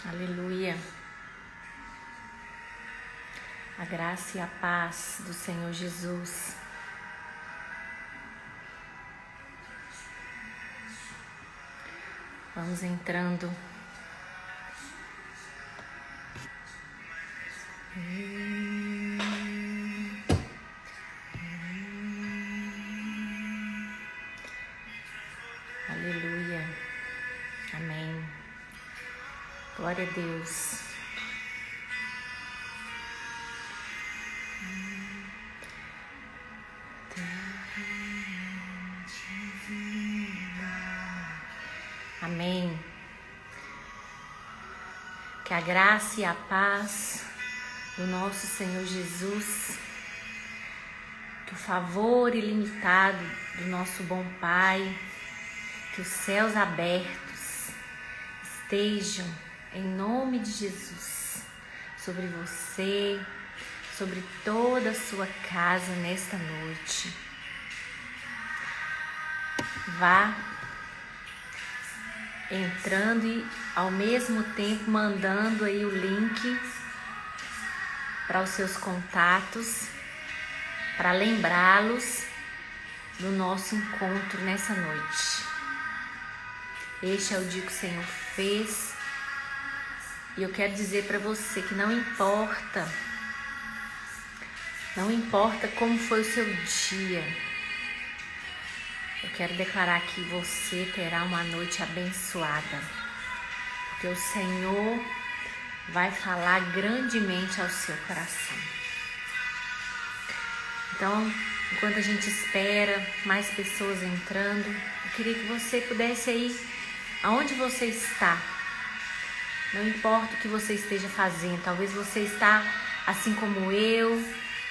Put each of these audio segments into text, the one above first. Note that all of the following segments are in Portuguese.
Aleluia. A graça e a paz do Senhor Jesus. Vamos entrando. Aleluia. Amém. Glória a Deus. Amém. Que a graça e a paz do nosso Senhor Jesus, que o favor ilimitado do nosso bom Pai, que os céus abertos estejam em nome de Jesus sobre você, sobre toda a sua casa nesta noite. Vá entrando e ao mesmo tempo mandando aí o link para os seus contatos, para lembrá-los do nosso encontro nessa noite. Este é o dia que o Senhor fez e eu quero dizer para você que não importa como foi o seu dia. Eu quero declarar que você terá uma noite abençoada, porque o Senhor vai falar grandemente ao seu coração. Então, enquanto a gente espera mais pessoas entrando, eu queria que você pudesse ir aonde você está. Não importa o que você esteja fazendo, talvez você está assim como eu,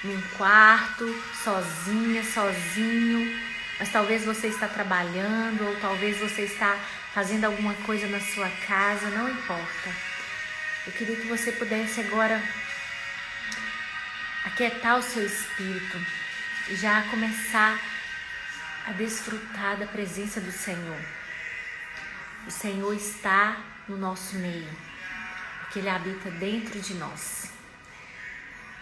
num quarto, sozinha, sozinho. Mas talvez você está trabalhando ou talvez você está fazendo alguma coisa na sua casa, não importa. Eu queria que você pudesse agora aquietar o seu espírito e já começar a desfrutar da presença do Senhor. O Senhor está no nosso meio, porque Ele habita dentro de nós.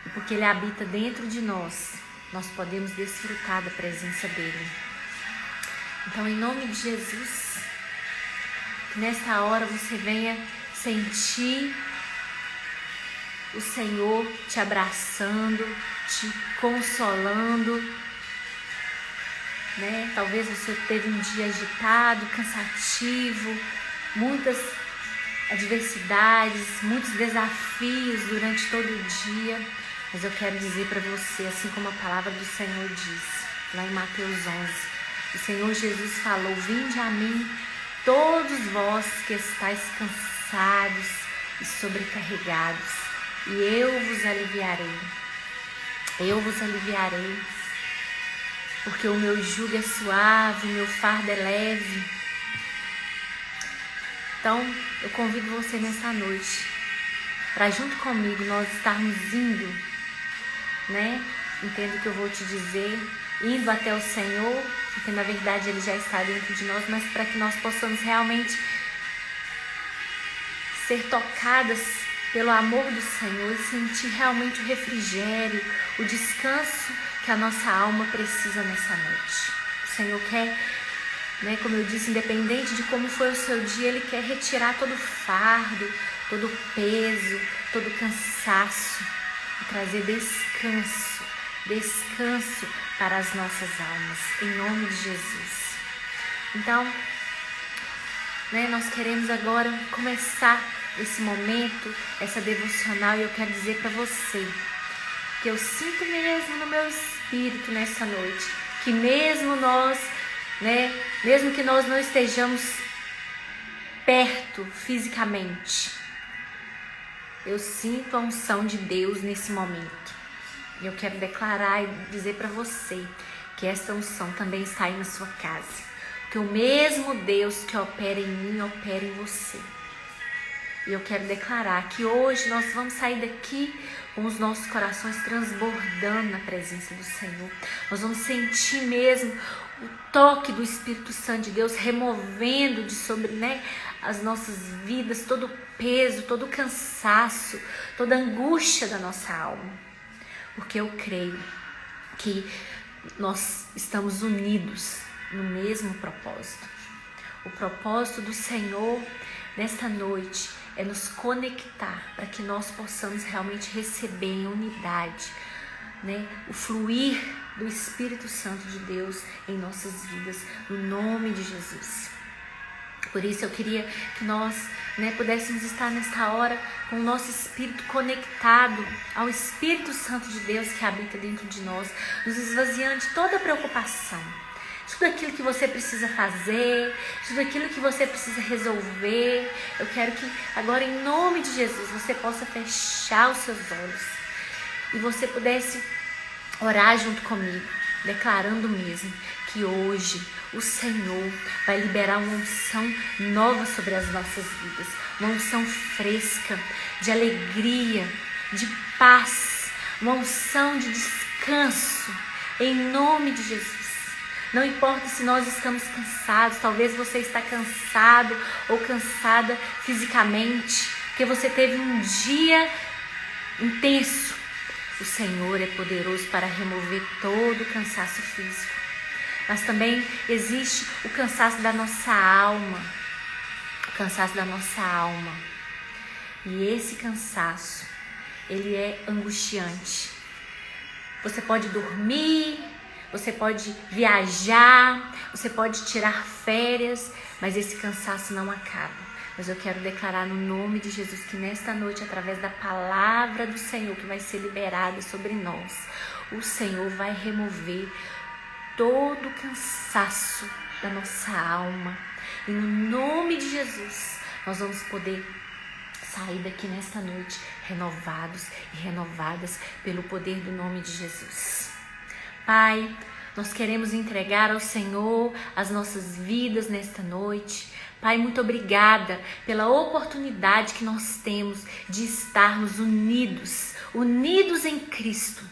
E porque Ele habita dentro de nós, nós podemos desfrutar da presença dEle. Então, em nome de Jesus, que nesta hora você venha sentir o Senhor te abraçando, te consolando, né? Talvez você teve um dia agitado, cansativo, muitas adversidades, muitos desafios durante todo o dia. Mas eu quero dizer para você, assim como a palavra do Senhor diz, lá em Mateus 11, o Senhor Jesus falou: vinde a mim, todos vós que estáis cansados e sobrecarregados, e eu vos aliviarei. Eu vos aliviarei, porque o meu jugo é suave, o meu fardo é leve. Então, eu convido você nessa noite, para junto comigo nós estarmos indo, né? Entendo o que eu vou te dizer, indo até o Senhor, porque na verdade Ele já está dentro de nós, mas para que nós possamos realmente ser tocadas pelo amor do Senhor e sentir realmente o refrigério, o descanso que a nossa alma precisa nessa noite. O Senhor quer, né, como eu disse, independente de como foi o seu dia, Ele quer retirar todo o fardo, todo o peso, todo o cansaço e trazer descanso para as nossas almas, em nome de Jesus. Então, né, nós queremos agora começar esse momento, essa devocional, e eu quero dizer para você que eu sinto mesmo no meu espírito nessa noite, que mesmo nós, né, mesmo que nós não estejamos perto fisicamente, eu sinto a unção de Deus nesse momento. E eu quero declarar e dizer para você que essa unção também está aí na sua casa. Que o mesmo Deus que opera em mim, opera em você. E eu quero declarar que hoje nós vamos sair daqui com os nossos corações transbordando na presença do Senhor. Nós vamos sentir mesmo o toque do Espírito Santo de Deus removendo de sobre, as nossas vidas todo o peso, todo o cansaço, toda a angústia da nossa alma. Porque eu creio que nós estamos unidos no mesmo propósito. O propósito do Senhor nesta noite é nos conectar para que nós possamos realmente receber em unidade, o fluir do Espírito Santo de Deus em nossas vidas, no nome de Jesus. Por isso eu queria que nós pudéssemos estar nesta hora com o nosso espírito conectado ao Espírito Santo de Deus que habita dentro de nós, nos esvaziando de toda preocupação, tudo aquilo que você precisa fazer, tudo aquilo que você precisa resolver. Eu quero que agora, em nome de Jesus, você possa fechar os seus olhos e você pudesse orar junto comigo, declarando mesmo que hoje o Senhor vai liberar uma unção nova sobre as nossas vidas, uma unção fresca, de alegria, de paz, uma unção de descanso, em nome de Jesus. Não importa se nós estamos cansados, talvez você está cansado ou cansada fisicamente, porque você teve um dia intenso. O Senhor é poderoso para remover todo o cansaço físico. Mas também existe o cansaço da nossa alma. O cansaço da nossa alma. E esse cansaço, ele é angustiante. Você pode dormir, você pode viajar, você pode tirar férias, mas esse cansaço não acaba. Mas eu quero declarar no nome de Jesus que nesta noite, através da palavra do Senhor que vai ser liberada sobre nós, o Senhor vai remover todo o cansaço da nossa alma. E no nome de Jesus, nós vamos poder sair daqui nesta noite renovados e renovadas pelo poder do nome de Jesus. Pai, nós queremos entregar ao Senhor as nossas vidas nesta noite. Pai, muito obrigada pela oportunidade que nós temos de estarmos unidos em Cristo.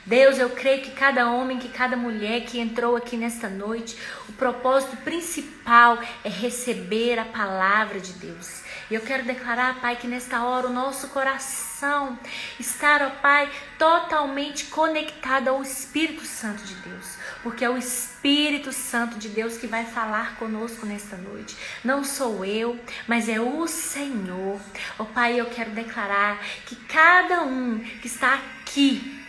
Deus, eu creio que cada homem, que cada mulher que entrou aqui nesta noite, o propósito principal é receber a palavra de Deus. E eu quero declarar, Pai, que nesta hora o nosso coração está, ó Pai, totalmente conectado ao Espírito Santo de Deus. Porque é o Espírito Santo de Deus que vai falar conosco nesta noite. Não sou eu, mas é o Senhor. Ó Pai, eu quero declarar que cada um que está aqui,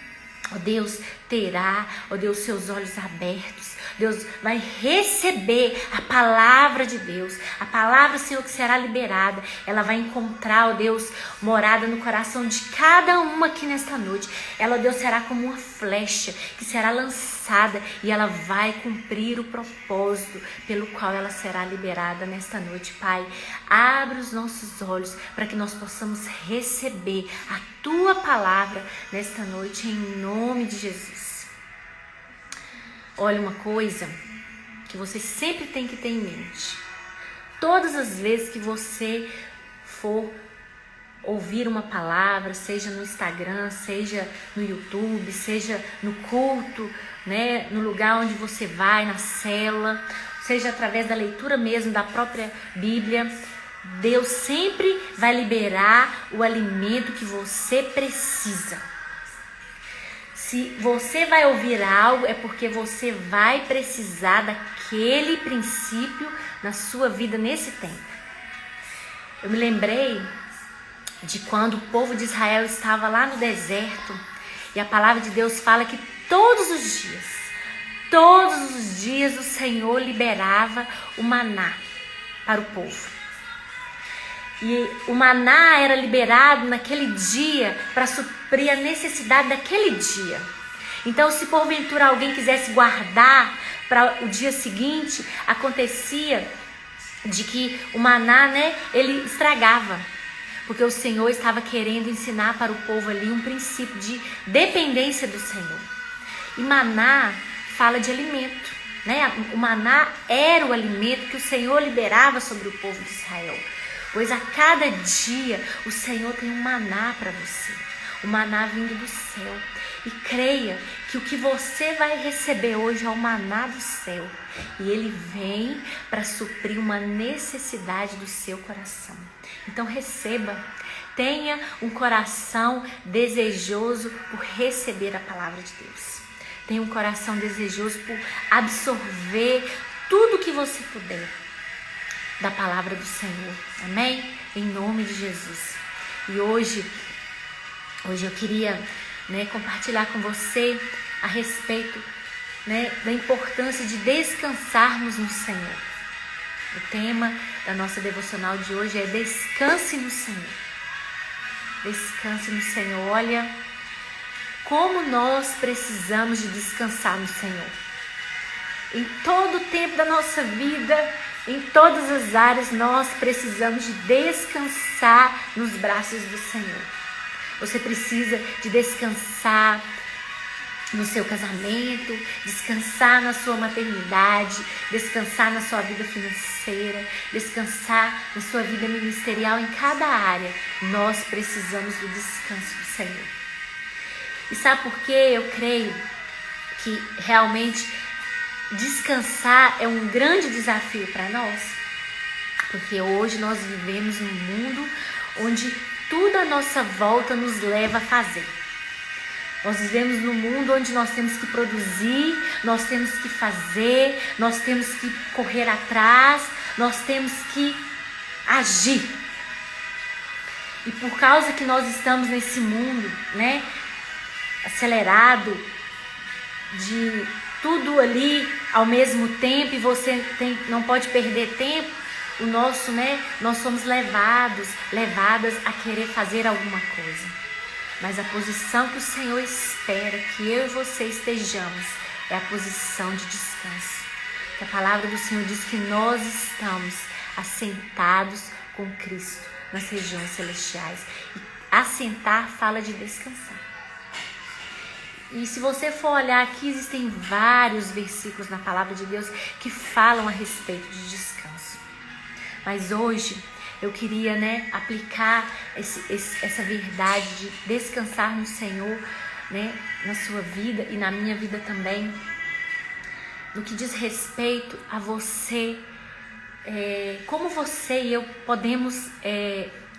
ó Deus, terá, ó Deus, seus olhos abertos. Deus vai receber a palavra de Deus, a palavra, Senhor, que será liberada. Ela vai encontrar, ó Deus, morada no coração de cada uma aqui nesta noite. Ela, ó Deus, será como uma flecha que será lançada e ela vai cumprir o propósito pelo qual ela será liberada nesta noite. Pai, abre os nossos olhos para que nós possamos receber a Tua palavra nesta noite, em nome de Jesus. Olha, uma coisa que você sempre tem que ter em mente. Todas as vezes que você for ouvir uma palavra, seja no Instagram, seja no YouTube, seja no culto, no lugar onde você vai, na célula, seja através da leitura mesmo da própria Bíblia, Deus sempre vai liberar o alimento que você precisa. Se você vai ouvir algo, é porque você vai precisar daquele princípio na sua vida nesse tempo. Eu me lembrei de quando o povo de Israel estava lá no deserto, e a palavra de Deus fala que todos os dias o Senhor liberava o maná para o povo. E o maná era liberado naquele dia para suprir a necessidade daquele dia. Então, se porventura alguém quisesse guardar para o dia seguinte, acontecia de que o maná, ele estragava. Porque o Senhor estava querendo ensinar para o povo ali um princípio de dependência do Senhor. E maná fala de alimento, O maná era o alimento que o Senhor liberava sobre o povo de Israel. pois a cada dia o Senhor tem um maná para você, um maná vindo do céu. E creia que o que você vai receber hoje é o maná do céu, e ele vem para suprir uma necessidade do seu coração. Então receba, tenha um coração desejoso por receber a palavra de Deus. Tenha um coração desejoso por absorver tudo que você puder da palavra do Senhor. Amém? Em nome de Jesus. E hoje eu queria, compartilhar com você a respeito, da importância de descansarmos no Senhor. O tema da nossa devocional de hoje é descanse no Senhor. Descanse no Senhor. Olha como nós precisamos de descansar no Senhor. Em todo o tempo da nossa vida, em todas as áreas, nós precisamos de descansar nos braços do Senhor. Você precisa de descansar no seu casamento, descansar na sua maternidade, descansar na sua vida financeira, descansar na sua vida ministerial, em cada área. Nós precisamos do descanso do Senhor. E sabe por quê? Eu creio que realmente descansar é um grande desafio para nós. Porque hoje nós vivemos num mundo onde tudo à nossa volta nos leva a fazer. Nós vivemos num mundo onde nós temos que produzir, nós temos que fazer, nós temos que correr atrás, nós temos que agir. E por causa que nós estamos nesse mundo, acelerado, de tudo ali ao mesmo tempo, e você não pode perder tempo, nós somos levadas a querer fazer alguma coisa. Mas a posição que o Senhor espera que eu e você estejamos é a posição de descanso. Que a palavra do Senhor diz que nós estamos assentados com Cristo nas regiões celestiais. E assentar fala de descansar. E se você for olhar aqui, existem vários versículos na palavra de Deus que falam a respeito de descanso. Mas hoje eu queria, aplicar essa verdade de descansar no Senhor, na sua vida e na minha vida também, no que diz respeito a você, como você e eu podemos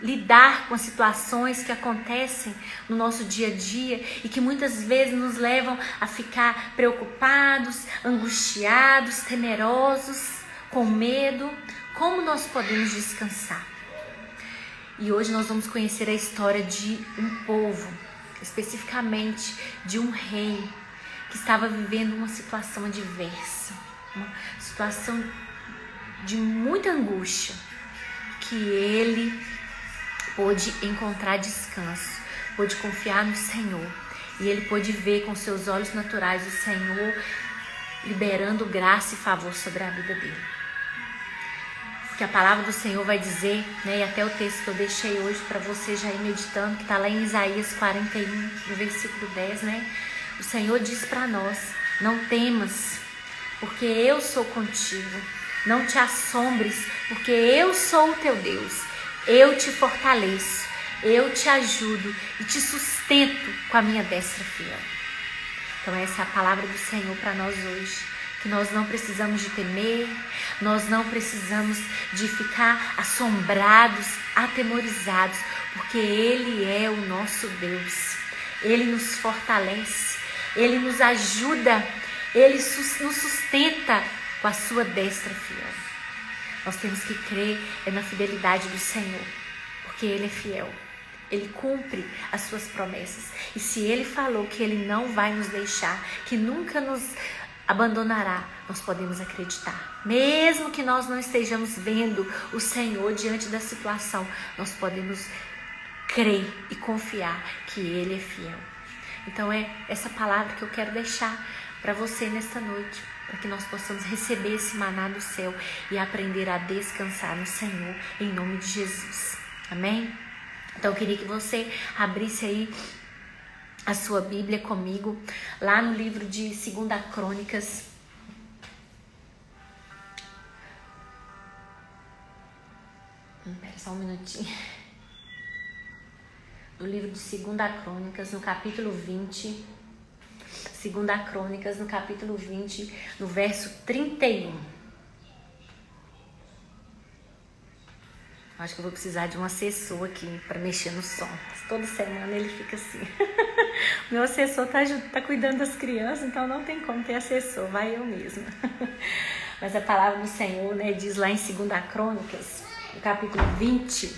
lidar com as situações que acontecem no nosso dia a dia e que muitas vezes nos levam a ficar preocupados, angustiados, temerosos, com medo. Como nós podemos descansar? E hoje nós vamos conhecer a história de um povo, especificamente de um rei que estava vivendo uma situação adversa, uma situação de muita angústia, que ele pôde encontrar descanso, pôde confiar no Senhor, e ele pôde ver com seus olhos naturais o Senhor liberando graça e favor sobre a vida dele. Porque a palavra do Senhor vai dizer, e até o texto que eu deixei hoje para você já ir meditando, que está lá em Isaías 41, no versículo 10, o Senhor diz para nós: não temas, porque eu sou contigo. Não te assombres, porque eu sou o teu Deus. Eu te fortaleço, eu te ajudo e te sustento com a minha destra fiel. Então essa é a palavra do Senhor para nós hoje. Que nós não precisamos de temer, nós não precisamos de ficar assombrados, atemorizados, porque Ele é o nosso Deus. Ele nos fortalece, Ele nos ajuda, Ele nos sustenta com a sua destra fiel. Nós temos que crer na fidelidade do Senhor, porque Ele é fiel. Ele cumpre as suas promessas. E se Ele falou que Ele não vai nos deixar, que nunca nos abandonará, nós podemos acreditar. Mesmo que nós não estejamos vendo o Senhor diante da situação, nós podemos crer e confiar que Ele é fiel. Então é essa palavra que eu quero deixar para você nesta noite, para que nós possamos receber esse maná do céu e aprender a descansar no Senhor, em nome de Jesus. Amém? Então eu queria que você abrisse aí a sua Bíblia comigo, lá no livro de 2 Crônicas. Pera Só um minutinho. Do livro de 2 Crônicas, no capítulo 20. 2 Crônicas, no capítulo 20, no verso 31. Acho que eu vou precisar de um assessor aqui para mexer no som. Toda semana ele fica assim. Meu assessor tá cuidando das crianças, então não tem como ter assessor, vai eu mesma. Mas a palavra do Senhor, né, diz lá em 2 Crônicas, no capítulo 20.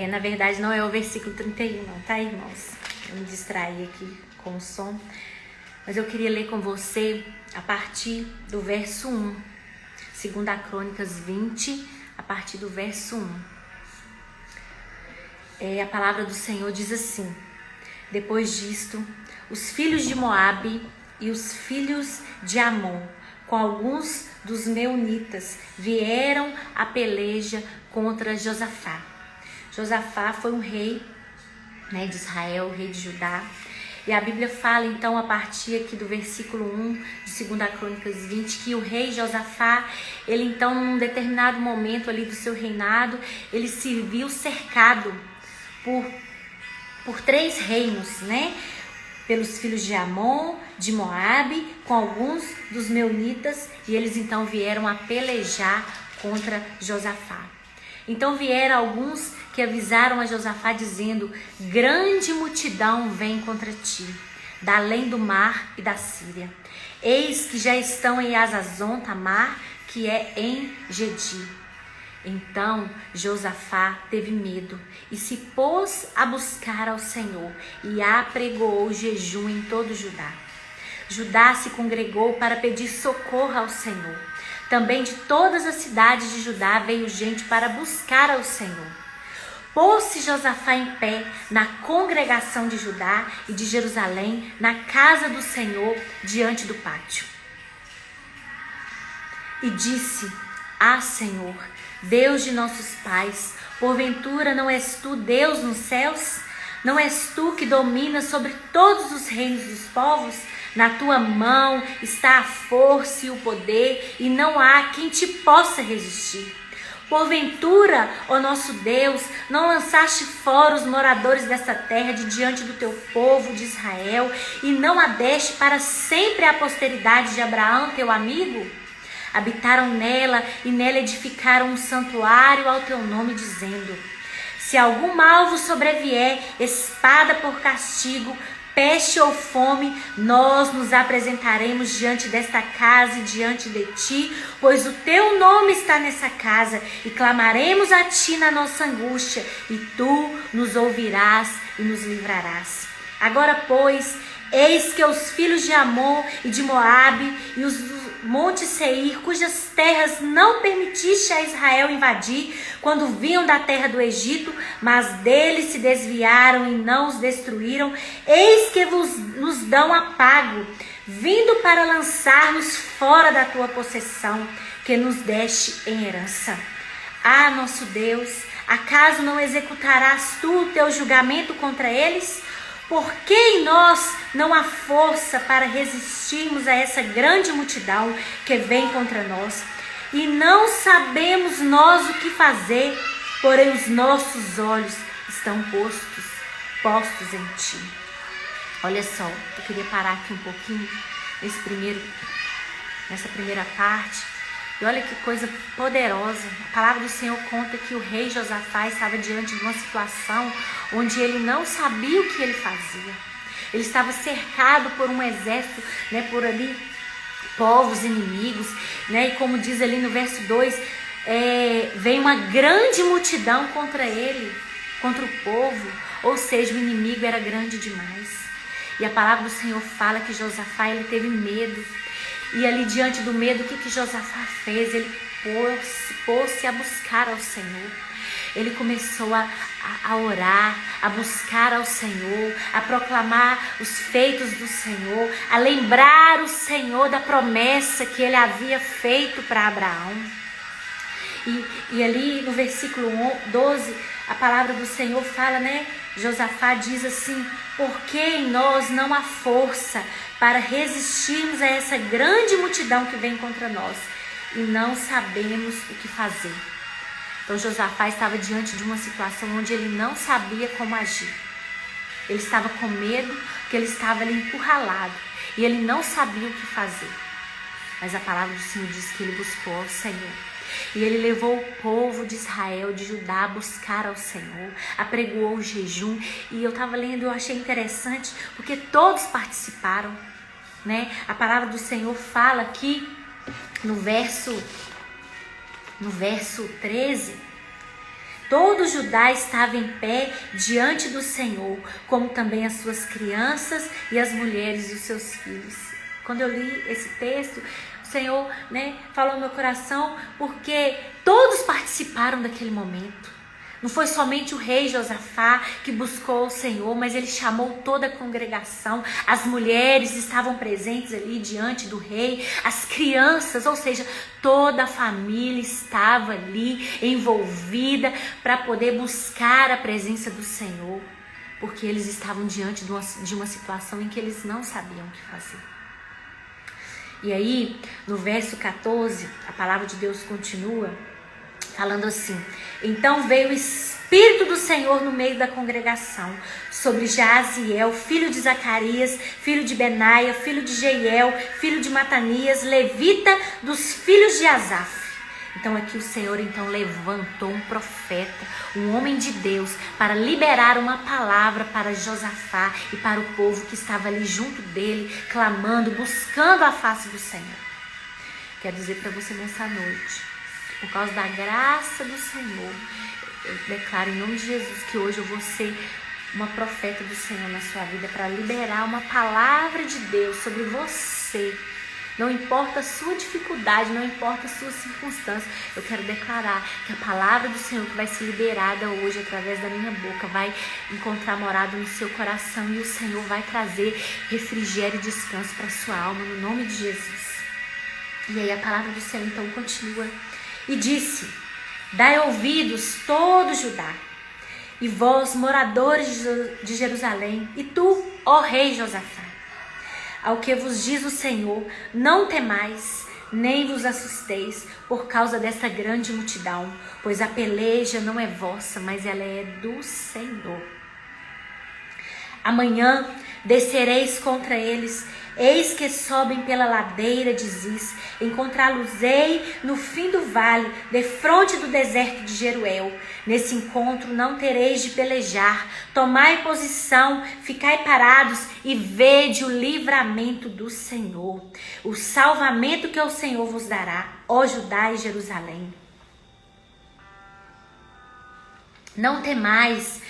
Na verdade não é o versículo 31 não, tá, irmãos? Eu me distraí aqui com o som. Mas eu queria ler com você a partir do verso 1. 2 Crônicas 20, a partir do verso 1. A palavra do Senhor diz assim: depois disto, os filhos de Moabe e os filhos de Amon, com alguns dos meunitas, vieram à peleja contra Josafá. Josafá foi um rei, né, de Israel, rei de Judá. E a Bíblia fala então a partir aqui do versículo 1 de 2 Crônicas 20 que o rei Josafá, ele então num determinado momento ali do seu reinado, ele se viu cercado por 3 reinos, né? Pelos filhos de Amon, de Moabe, com alguns dos meunitas, e eles então vieram a pelejar contra Josafá. Então vieram alguns que avisaram a Josafá dizendo: grande multidão vem contra ti, da além do mar e da Síria. Eis que já estão em Azazon Tamar, que é em Gedi. Então Josafá teve medo e se pôs a buscar ao Senhor e apregoou jejum em todo Judá. Judá se congregou para pedir socorro ao Senhor. Também de todas as cidades de Judá veio gente para buscar ao Senhor. Pôs-se Josafá em pé na congregação de Judá e de Jerusalém, na casa do Senhor, diante do pátio. E disse: Ah, Senhor, Deus de nossos pais, porventura não és tu Deus nos céus? Não és tu que dominas sobre todos os reinos dos povos? Na tua mão está a força e o poder, e não há quem te possa resistir. Porventura, ó nosso Deus, não lançaste fora os moradores dessa terra de diante do teu povo de Israel, e não a deste para sempre a posteridade de Abraão, teu amigo? Habitaram nela e nela edificaram um santuário ao teu nome, dizendo: se algum mal vos sobrevier, espada por castigo, peste ou fome, nós nos apresentaremos diante desta casa e diante de ti, pois o teu nome está nessa casa, e clamaremos a ti na nossa angústia, e tu nos ouvirás e nos livrarás. Agora, pois, eis que os filhos de Amon e de Moabe e os do Monte Seir, cujas terras não permitiste a Israel invadir quando vinham da terra do Egito, mas deles se desviaram e não os destruíram, eis que nos dão a pago, vindo para lançar-nos fora da tua possessão, que nos deste em herança. Ah, nosso Deus, acaso não executarás tu o teu julgamento contra eles? Por que em nós não há força para resistirmos a essa grande multidão que vem contra nós? E não sabemos nós o que fazer, porém os nossos olhos estão postos em ti. Olha só, eu queria parar aqui um pouquinho nessa primeira parte. E olha que coisa poderosa. A palavra do Senhor conta que o rei Josafá estava diante de uma situação onde ele não sabia o que ele fazia. Ele estava cercado por um exército, né, por ali, povos inimigos, né, e como diz ali no verso 2, vem uma grande multidão contra ele, contra o povo, ou seja, o inimigo era grande demais. E a palavra do Senhor fala que Josafá, ele teve medo. E ali diante do medo, o que Josafá fez? Ele pôs-se a buscar ao Senhor. Ele começou a orar, a buscar ao Senhor, a proclamar os feitos do Senhor, a lembrar o Senhor da promessa que ele havia feito para Abraão. E ali no versículo 12, a palavra do Senhor fala, né? Josafá diz assim: porque em nós não há força para resistirmos a essa grande multidão que vem contra nós, e não sabemos o que fazer. Então Josafá estava diante de uma situação onde ele não sabia como agir. Ele estava com medo, porque ele estava ali encurralado. E ele não sabia o que fazer. Mas a palavra do Senhor diz que ele buscou ao Senhor. E ele levou o povo de Israel, de Judá, a buscar ao Senhor. Apregoou o jejum. E eu estava lendo e eu achei interessante, porque todos participaram, né? A palavra do Senhor fala aqui no verso 13, todo Judá estava em pé diante do Senhor, como também as suas crianças e as mulheres e os seus filhos. Quando eu li esse texto, o Senhor, né, falou no meu coração, porque todos participaram daquele momento. Não foi somente o rei Josafá que buscou o Senhor, mas ele chamou toda a congregação. As mulheres estavam presentes ali diante do rei, as crianças, ou seja, toda a família estava ali envolvida para poder buscar a presença do Senhor, porque eles estavam diante de uma situação em que eles não sabiam o que fazer. E aí, no verso 14, a palavra de Deus continua falando assim: então veio o Espírito do Senhor no meio da congregação, sobre Jaziel, filho de Zacarias, filho de Benaia, filho de Jeiel, filho de Matanias, levita dos filhos de Asaf. Então aqui o Senhor levantou um profeta, um homem de Deus, para liberar uma palavra para Josafá e para o povo que estava ali junto dele, clamando, buscando a face do Senhor. Quero dizer para você nessa noite, por causa da graça do Senhor, eu declaro em nome de Jesus que hoje eu vou ser uma profeta do Senhor na sua vida para liberar uma palavra de Deus sobre você. Não importa a sua dificuldade, não importa a sua circunstância, eu quero declarar que a palavra do Senhor que vai ser liberada hoje através da minha boca vai encontrar morada no seu coração e o Senhor vai trazer refrigério e descanso para a sua alma, no nome de Jesus. E aí a palavra do Senhor então continua e disse: dai ouvidos todo Judá, e vós moradores de Jerusalém, e tu, ó rei Josafá, ao que vos diz o Senhor, não temais, nem vos assusteis por causa dessa grande multidão, pois a peleja não é vossa, mas ela é do Senhor. Amanhã descereis contra eles, eis que sobem pela ladeira de Ziz, encontrá-los-ei no fim do vale, defronte do deserto de Jeruel. Nesse encontro não tereis de pelejar, tomai posição, ficai parados e vede o livramento do Senhor, o salvamento que o Senhor vos dará, ó Judá e Jerusalém. Não temais,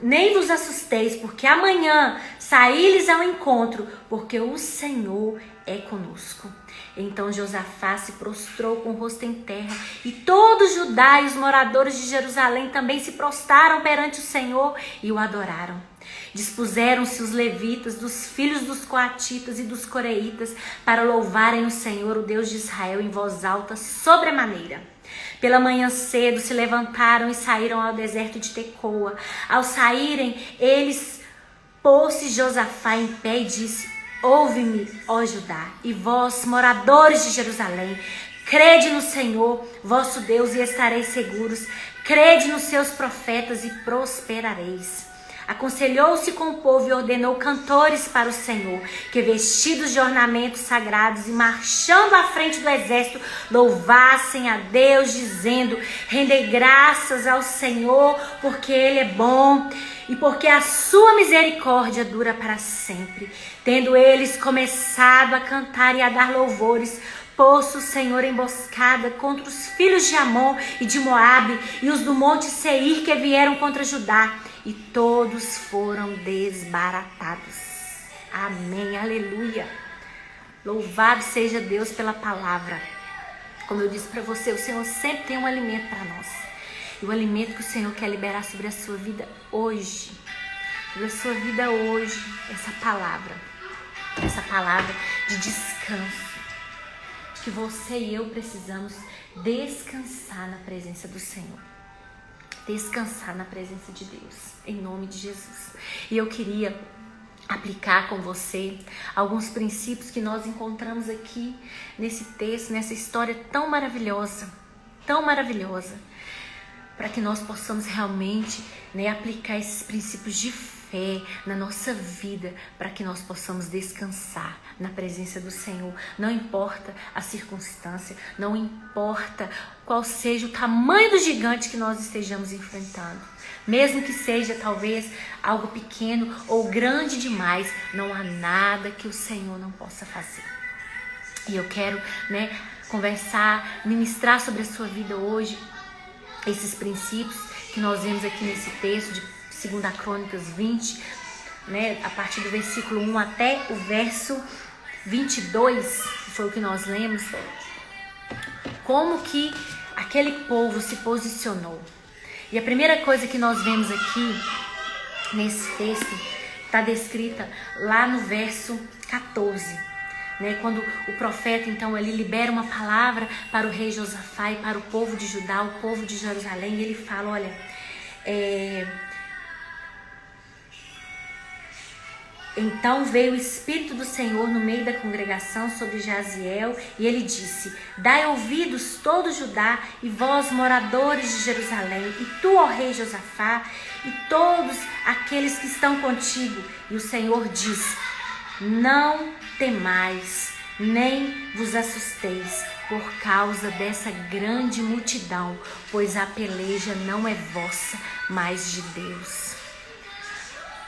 nem vos assusteis, porque amanhã saí-lhes ao encontro, porque o Senhor é conosco. Então Josafá se prostrou com o rosto em terra, e todo Judá e os moradores de Jerusalém também se prostraram perante o Senhor e o adoraram. Dispuseram-se os levitas, dos filhos dos coatitas e dos coreitas, para louvarem o Senhor, o Deus de Israel, em voz alta sobremaneira. Pela manhã cedo se levantaram e saíram ao deserto de Tecoa. Ao saírem, eles pôs-se Josafá em pé e disse: ouve-me, ó Judá, e vós, moradores de Jerusalém, crede no Senhor, vosso Deus, e estareis seguros. Crede nos seus profetas e prosperareis. Aconselhou-se com o povo e ordenou cantores para o Senhor, que vestidos de ornamentos sagrados e marchando à frente do exército, louvassem a Deus, dizendo: rendei graças ao Senhor, porque Ele é bom e porque a sua misericórdia dura para sempre. Tendo eles começado a cantar e a dar louvores, pôs o Senhor emboscada contra os filhos de Amon e de Moabe e os do monte Seir que vieram contra Judá, e todos foram desbaratados. Amém, aleluia. Louvado seja Deus pela palavra. Como eu disse para você, o Senhor sempre tem um alimento para nós. E o alimento que o Senhor quer liberar sobre a sua vida hoje, sobre a sua vida hoje, essa palavra de descanso. Que você e eu precisamos descansar na presença do Senhor. Descansar na presença de Deus, em nome de Jesus. E eu queria aplicar com você alguns princípios que nós encontramos aqui nesse texto, nessa história tão maravilhosa, para que nós possamos realmente, né, aplicar esses princípios de fé na nossa vida, para que nós possamos descansar na presença do Senhor. Não importa a circunstância, não importa qual seja o tamanho do gigante que nós estejamos enfrentando. Mesmo que seja talvez algo pequeno ou grande demais, não há nada que o Senhor não possa fazer. E eu quero, né, conversar, ministrar sobre a sua vida hoje, esses princípios que nós vemos aqui nesse texto de 2 Crônicas 20, né, a partir do versículo 1 até o verso 22, que foi o que nós lemos, como que aquele povo se posicionou. E a primeira coisa que nós vemos aqui nesse texto está descrita lá no verso 14, né, quando o profeta então ele libera uma palavra para o rei Josafá e para o povo de Judá, o povo de Jerusalém, e ele fala, olha, então veio o Espírito do Senhor no meio da congregação sobre Jaziel, e ele disse, dai ouvidos todo Judá e vós moradores de Jerusalém, e tu, ó rei Josafá, e todos aqueles que estão contigo. E o Senhor diz, não temais, nem vos assusteis por causa dessa grande multidão, pois a peleja não é vossa, mas de Deus.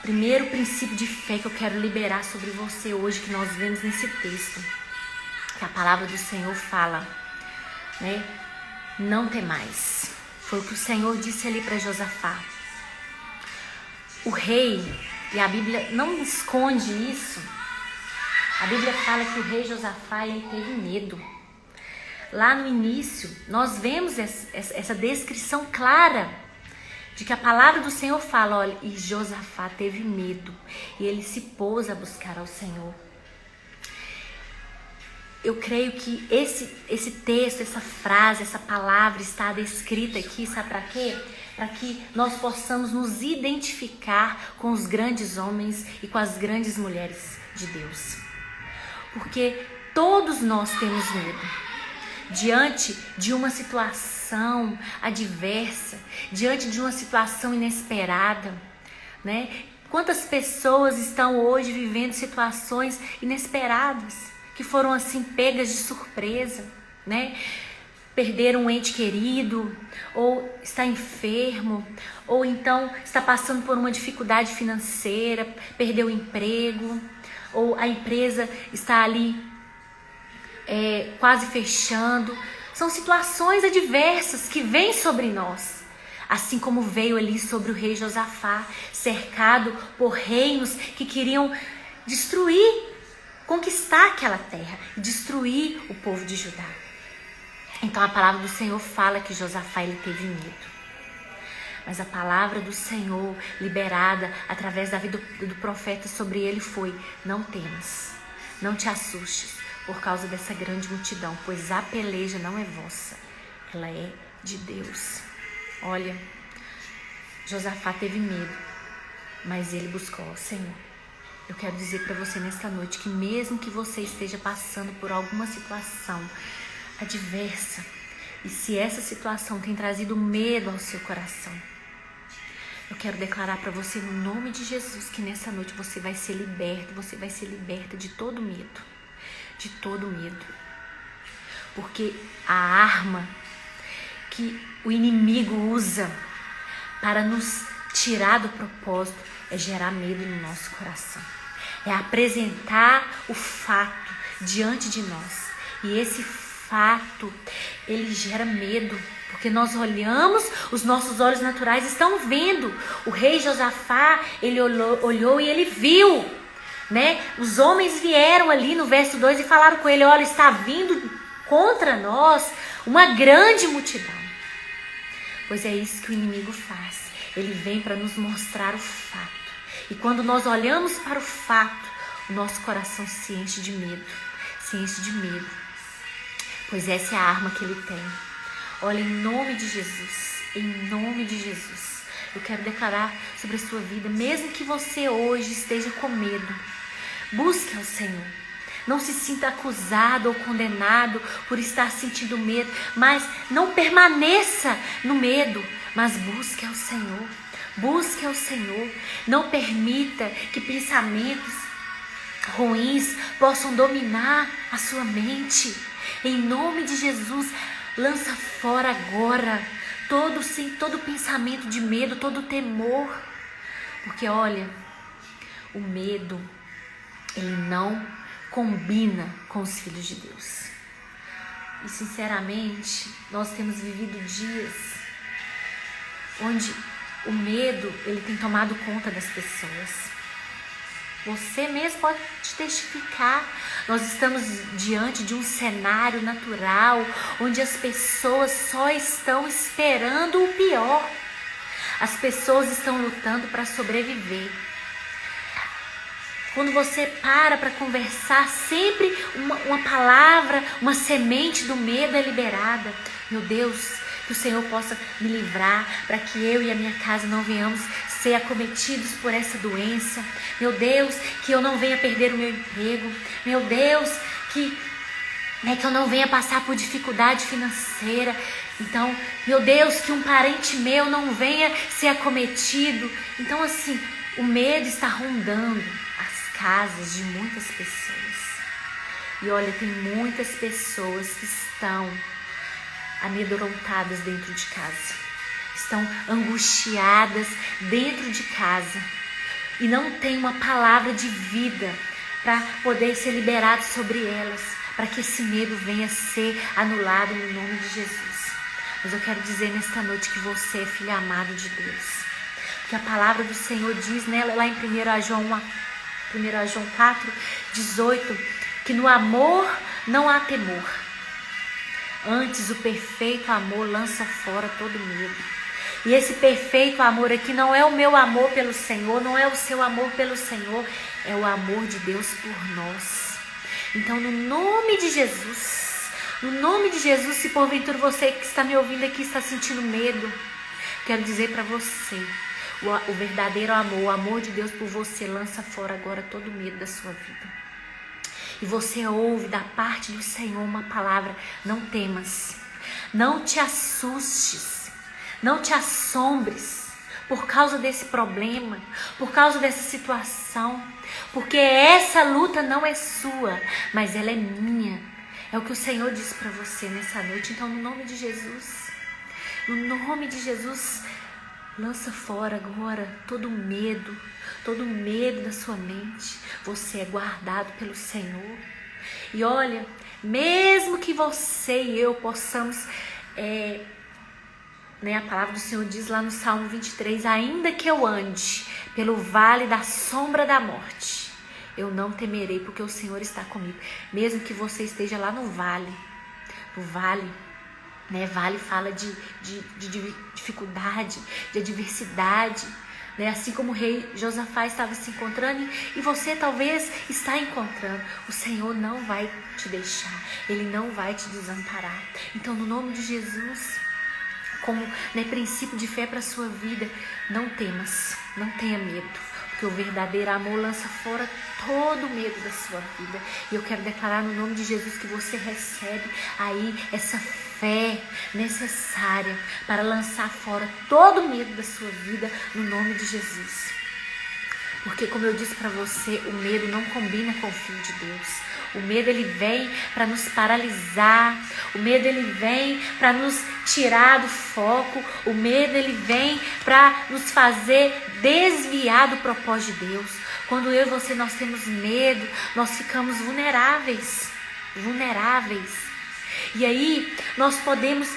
Primeiro princípio de fé que eu quero liberar sobre você hoje, que nós vemos nesse texto, que a palavra do Senhor fala, né? Não temais. Foi o que o Senhor disse ali para Josafá. O rei, e a Bíblia não esconde isso, a Bíblia fala que o rei Josafá, ele teve medo. Lá no início, nós vemos essa descrição clara de que a palavra do Senhor fala, olha, e Josafá teve medo, e ele se pôs a buscar ao Senhor. Eu creio que esse texto, essa frase, essa palavra está descrita aqui, sabe para quê? Para que nós possamos nos identificar com os grandes homens e com as grandes mulheres de Deus. Porque todos nós temos medo. Diante de uma situação adversa, diante de uma situação inesperada, né? Quantas pessoas estão hoje vivendo situações inesperadas, que foram assim pegas de surpresa, né? Perderam um ente querido, ou está enfermo, ou então está passando por uma dificuldade financeira, perdeu o emprego, ou a empresa está ali quase fechando. São situações adversas que vêm sobre nós, assim como veio ali sobre o rei Josafá, cercado por reinos que queriam destruir, conquistar aquela terra, destruir o povo de Judá. Então a palavra do Senhor fala que Josafá ele teve medo. Mas a palavra do Senhor liberada através da vida do profeta sobre ele foi, não temas, não te assustes por causa dessa grande multidão, pois a peleja não é vossa, ela é de Deus. Olha, Josafá teve medo, mas ele buscou ao Senhor. Eu quero dizer para você nesta noite que mesmo que você esteja passando por alguma situação adversa, e se essa situação tem trazido medo ao seu coração, eu quero declarar para você no nome de Jesus que nessa noite você vai ser liberto, você vai ser liberta de todo medo. De todo medo. Porque a arma que o inimigo usa para nos tirar do propósito é gerar medo no nosso coração. É apresentar o fato diante de nós. E esse fato, ele gera medo. Porque nós olhamos, os nossos olhos naturais estão vendo. O rei Josafá, ele olhou e ele viu. Né? Os homens vieram ali no verso 2 e falaram com ele, olha, está vindo contra nós uma grande multidão. Pois é isso que o inimigo faz. Ele vem para nos mostrar o fato. E quando nós olhamos para o fato, o nosso coração se enche de medo. Se enche de medo. Pois essa é a arma que ele tem. Olha, em nome de Jesus, em nome de Jesus, eu quero declarar sobre a sua vida, mesmo que você hoje esteja com medo, busque ao Senhor. Não se sinta acusado ou condenado por estar sentindo medo, mas não permaneça no medo, mas busque ao Senhor. Busque ao Senhor. Não permita que pensamentos ruins possam dominar a sua mente. Em nome de Jesus, lança fora agora todo pensamento de medo, todo temor. Porque olha, o medo, ele não combina com os filhos de Deus. E sinceramente, nós temos vivido dias onde o medo, ele tem tomado conta das pessoas. Você mesmo pode testificar. Nós estamos diante de um cenário natural onde as pessoas só estão esperando o pior. As pessoas estão lutando para sobreviver. Quando você para conversar, sempre uma palavra, uma semente do medo é liberada. Meu Deus, que o Senhor possa me livrar, para que eu e a minha casa não venhamos ser acometidos por essa doença. Meu Deus, que eu não venha perder o meu emprego. Meu Deus, que eu não venha passar por dificuldade financeira. Então, meu Deus, que um parente meu não venha ser acometido. Então, assim, o medo está rondando as casas de muitas pessoas. E olha, tem muitas pessoas que estão amedrontadas dentro de casa. Estão angustiadas dentro de casa. E não tem uma palavra de vida para poder ser liberado sobre elas. Para que esse medo venha ser anulado no nome de Jesus. Mas eu quero dizer nesta noite que você é filho amado de Deus. Porque a palavra do Senhor diz, né, lá em 1 João 4, 18, que no amor não há temor. Antes, o perfeito amor lança fora todo medo. E esse perfeito amor aqui não é o meu amor pelo Senhor, não é o seu amor pelo Senhor, é o amor de Deus por nós. Então, no nome de Jesus, se porventura você que está me ouvindo aqui está sentindo medo, quero dizer para você, o verdadeiro amor, o amor de Deus por você lança fora agora todo medo da sua vida. E você ouve da parte do Senhor uma palavra: não temas, não te assustes, não te assombres por causa desse problema, por causa dessa situação, porque essa luta não é sua, mas ela é minha. É o que o Senhor disse para você nessa noite. Então, no nome de Jesus, lança fora agora todo medo da sua mente. Você é guardado pelo Senhor. E olha, mesmo que você e eu possamos, a palavra do Senhor diz lá no Salmo 23, ainda que eu ande pelo vale da sombra da morte, eu não temerei, porque o Senhor está comigo. Mesmo que você esteja lá no vale, né? Vale fala de dificuldade, de adversidade, né? Assim como o rei Josafá estava se encontrando e você talvez está encontrando, o Senhor não vai te deixar, Ele não vai te desamparar. Então, no nome de Jesus, como princípio de fé para a sua vida, não temas, não tenha medo, porque o verdadeiro amor lança fora todo medo da sua vida. E eu quero declarar no nome de Jesus que você recebe aí essa fé necessária para lançar fora todo medo da sua vida no nome de Jesus. Porque, como eu disse para você, o medo não combina com o Filho de Deus. O medo, ele vem para nos paralisar. O medo, ele vem para nos tirar do foco. O medo, ele vem para nos fazer desviar do propósito de Deus. Quando eu e você, nós temos medo, nós ficamos vulneráveis. E aí, nós podemos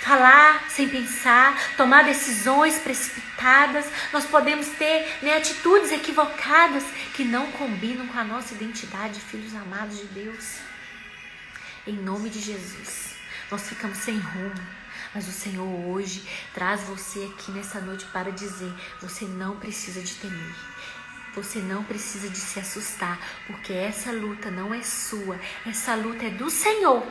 falar sem pensar, tomar decisões precipitadas, nós podemos ter atitudes equivocadas que não combinam com a nossa identidade de filhos amados de Deus. Em nome de Jesus, nós ficamos sem rumo, mas o Senhor hoje traz você aqui nessa noite para dizer: você não precisa de temer. Você não precisa de se assustar, porque essa luta não é sua, essa luta é do Senhor.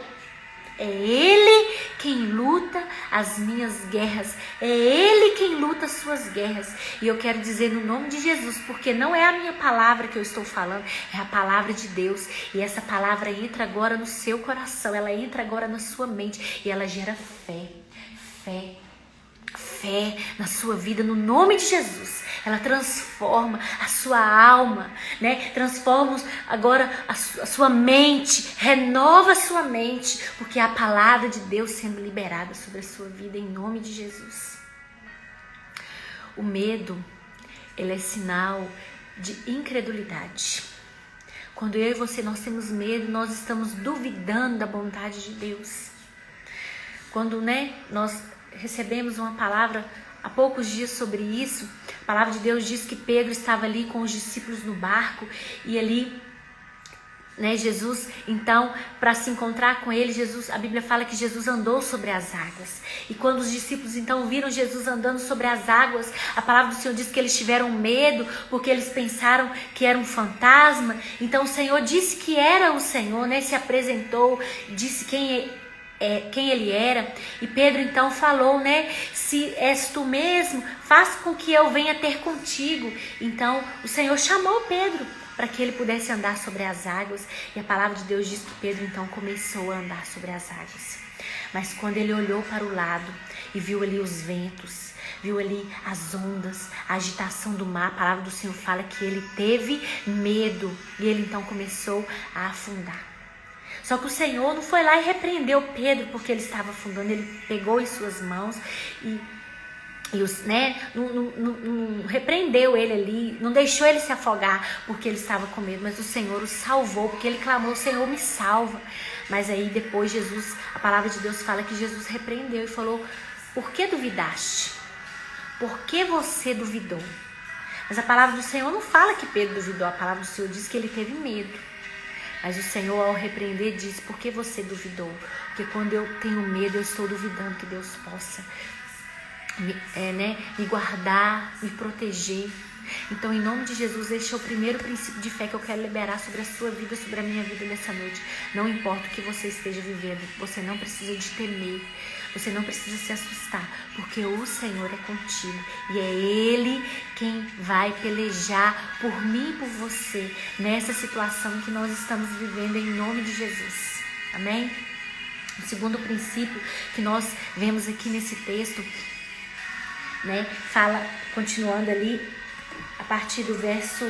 É Ele quem luta as minhas guerras. É Ele quem luta as suas guerras. E eu quero dizer no nome de Jesus, porque não é a minha palavra que eu estou falando, é a palavra de Deus. E essa palavra entra agora no seu coração, ela entra agora na sua mente e ela gera fé. Fé na sua vida, no nome de Jesus. Ela transforma a sua alma, né? Transforma agora a sua mente, renova a sua mente, porque é a palavra de Deus sendo liberada sobre a sua vida, em nome de Jesus. O medo, ele é sinal de incredulidade. Quando eu e você, nós temos medo, nós estamos duvidando da bondade de Deus. Quando, né, nós recebemos uma palavra há poucos dias sobre isso, a palavra de Deus diz que Pedro estava ali com os discípulos no barco e ali, né, Jesus, então, para se encontrar com ele, a Bíblia fala que Jesus andou sobre as águas. E quando os discípulos então viram Jesus andando sobre as águas, a palavra do Senhor diz que eles tiveram medo, porque eles pensaram que era um fantasma. Então o Senhor disse que era o Senhor, né, se apresentou, disse quem ele era. E Pedro então falou, né, se és tu mesmo, faça com que eu venha ter contigo. Então o Senhor chamou Pedro para que ele pudesse andar sobre as águas. E a palavra de Deus diz que Pedro então começou a andar sobre as águas. Mas quando ele olhou para o lado e viu ali os ventos, viu ali as ondas, a agitação do mar, a palavra do Senhor fala que ele teve medo e ele então começou a afundar. Só que o Senhor não foi lá e repreendeu Pedro porque ele estava afundando. Ele pegou em suas mãos e não repreendeu ele ali, não deixou ele se afogar porque ele estava com medo, mas o Senhor o salvou, porque ele clamou: Senhor, me salva. Mas aí depois Jesus, a palavra de Deus fala que Jesus repreendeu e falou: por que duvidaste? Por que você duvidou? Mas a palavra do Senhor não fala que Pedro duvidou, a palavra do Senhor diz que ele teve medo. Mas o Senhor, ao repreender, diz: por que você duvidou? Porque quando eu tenho medo, eu estou duvidando que Deus possa me guardar, me proteger. Então, em nome de Jesus, este é o primeiro princípio de fé que eu quero liberar sobre a sua vida, sobre a minha vida nessa noite. Não importa o que você esteja vivendo, você não precisa de temer, você não precisa se assustar, porque o Senhor é contigo e é Ele quem vai pelejar por mim e por você nessa situação que nós estamos vivendo, em nome de Jesus. Amém? O segundo princípio que nós vemos aqui nesse texto, né, fala, continuando ali, a partir do verso